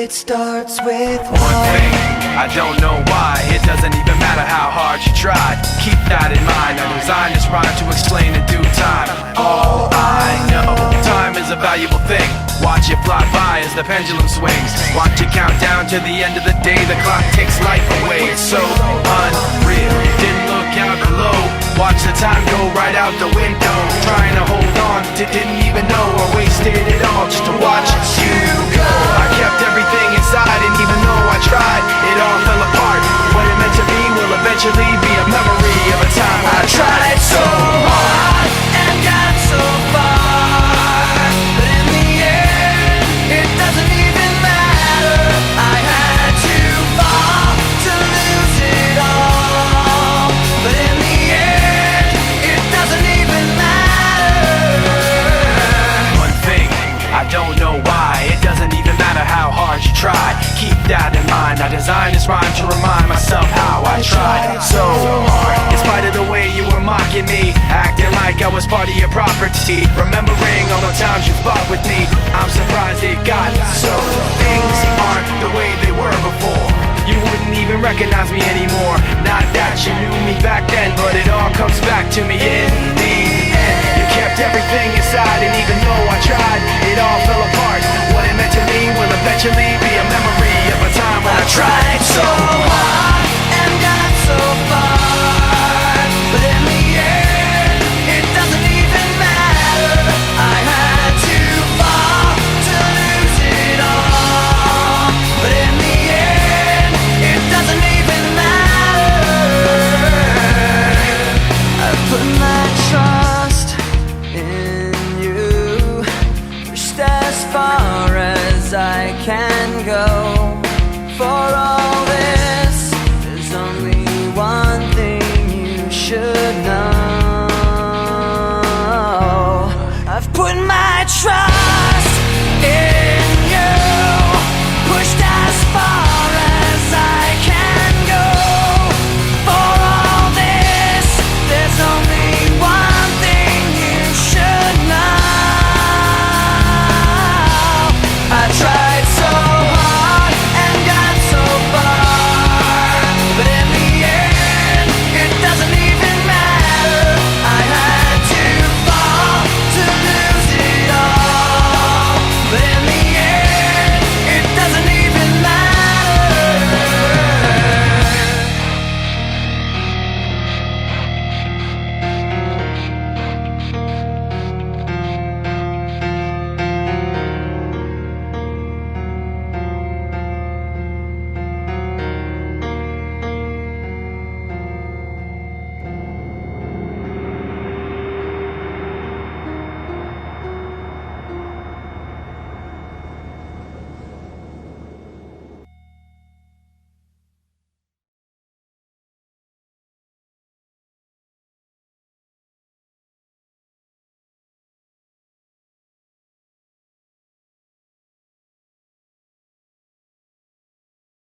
It starts with one thing, I don't know why. It doesn't even matter how hard you try. Keep that in mind. I designed this rhyme to explain in due time. All I know, time is a valuable thing. Watch it fly by as the pendulum swings. Watch it count down to the end of the day. The clock takes life away. It's so unreal. Didn't look out below. Watch the time go right out the window. Trying to hold on to didn't even know I wasted it all just to watch you go. I kept everything inside, and even though I tried, it all fell apart. What it meant to be will eventually be a memory of a time when I tried so hard and got so far, but in the end, it doesn't even matter. I had to fall to lose it all, but in the end, it doesn't even matter. One thing, I don't know why. It doesn't even matter how hard you try. Keep that in mind. I designed this rhyme to remind myself how I tried so hard. In spite of the way you were mocking me, acting like I was part of your property, remembering all the times you fought with me, I'm surprised it got so. Things aren't the way they were before. You wouldn't even recognize me anymore. Not that you knew me back then, but it all comes back to me in the end. You kept everything inside, and even though I tried, it all fell apart. What it meant to me will eventually be a memory of a time when I tried